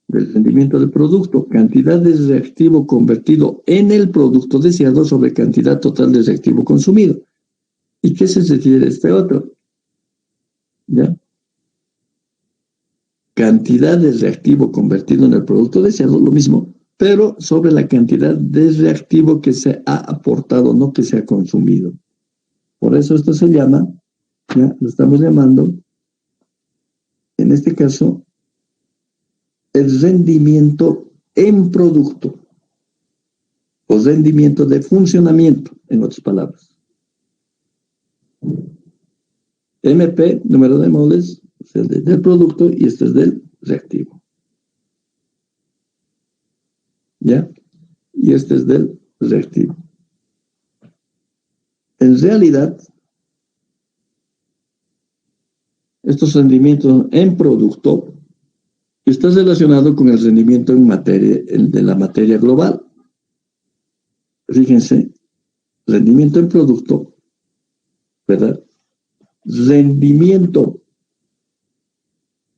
Speaker 1: Del rendimiento del producto, cantidad de reactivo convertido en el producto deseado sobre cantidad total de reactivo consumido. ¿Y qué se refiere a este otro? ¿Ya? Cantidad de reactivo convertido en el producto deseado, lo mismo, pero sobre la cantidad de reactivo que se ha aportado, no que se ha consumido. Por eso esto se llama, ya lo estamos llamando, en este caso, el rendimiento en producto o rendimiento de funcionamiento, en otras palabras. MP, número de moles, es el del producto y este es del reactivo. ¿Ya? Y este es del reactivo. En realidad, estos rendimientos en producto está relacionado con el rendimiento en materia, el de la materia global. Fíjense, rendimiento en producto, ¿verdad? Rendimiento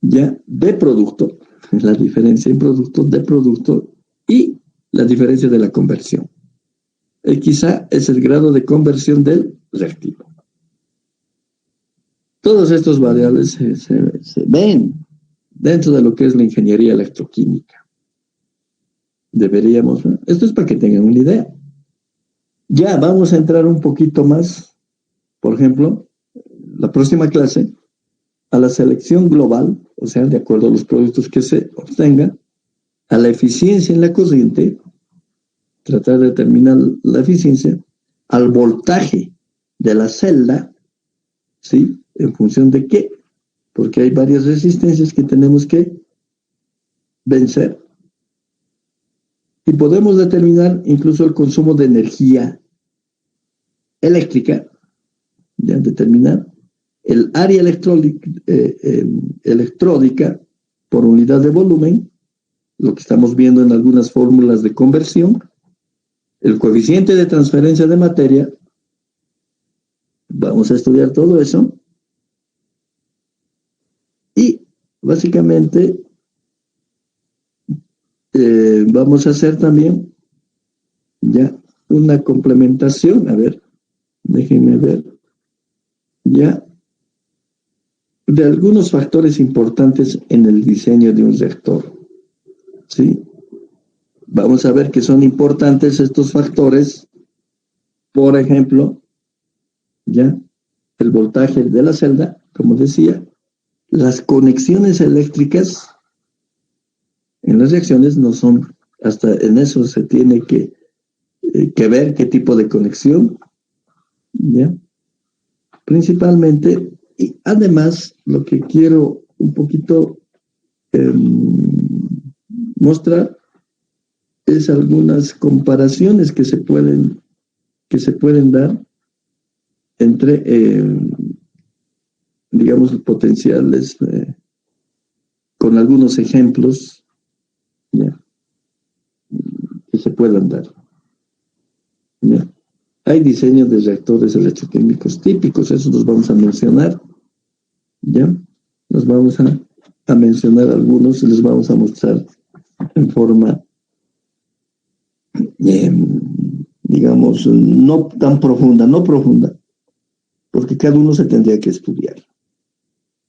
Speaker 1: ya de producto, la diferencia en producto, de producto y la diferencia de la conversión. Quizá es el grado de conversión del reactivo. Todos estos variables se ven dentro de lo que es la ingeniería electroquímica. Deberíamos, ¿no? Esto es para que tengan una idea. Ya vamos a entrar un poquito más, por ejemplo, la próxima clase, a la selección global, o sea, de acuerdo a los productos que se obtengan, a la eficiencia en la corriente, tratar de determinar la eficiencia, al voltaje de la celda, ¿sí? ¿En función de qué? Porque hay varias resistencias que tenemos que vencer. Y podemos determinar incluso el consumo de energía eléctrica, ya determinar el área electrónica por unidad de volumen, lo que estamos viendo en algunas fórmulas de conversión, el coeficiente de transferencia de materia, vamos a estudiar todo eso, y básicamente vamos a hacer también ya una complementación, a ver, déjenme ver, ya de algunos factores importantes en el diseño de un reactor, ¿sí? Vamos a ver que son importantes estos factores, por ejemplo, ya el voltaje de la celda, como decía, las conexiones eléctricas en las reacciones no son, hasta en eso se tiene que ver qué tipo de conexión, ¿ya? Principalmente, y además lo que quiero un poquito mostrar es algunas comparaciones que se pueden dar entre, digamos, potenciales, con algunos ejemplos, ¿ya? Que se puedan dar, ¿ya? Hay diseños de reactores electroquímicos típicos, eso los vamos a mencionar, ¿ya? Los vamos a mencionar algunos y les vamos a mostrar en forma, digamos, no tan profunda, no profunda, porque cada uno se tendría que estudiar,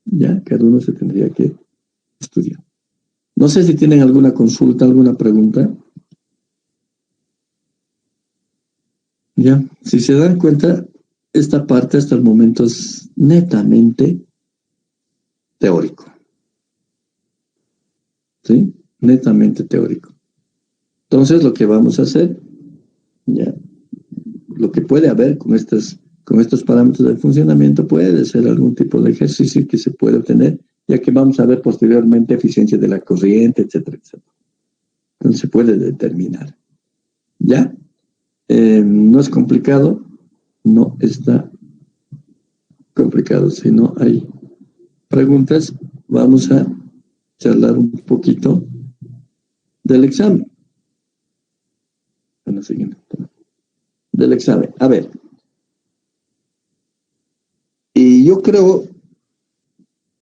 Speaker 1: ¿ya? Cada uno se tendría que estudiar. No sé si tienen alguna consulta, alguna pregunta. Ya, si se dan cuenta, esta parte hasta el momento es netamente teórico, ¿sí? Netamente teórico. Entonces, lo que vamos a hacer, ya, lo que puede haber con estos parámetros de funcionamiento puede ser algún tipo de ejercicio que se puede obtener, ya que vamos a ver posteriormente eficiencia de la corriente, etcétera, etcétera. Entonces, se puede determinar. ¿Ya? No es complicado, no está complicado. Si no hay preguntas, vamos a charlar un poquito del examen. Bueno, siguiente. Del examen. A ver. Y yo creo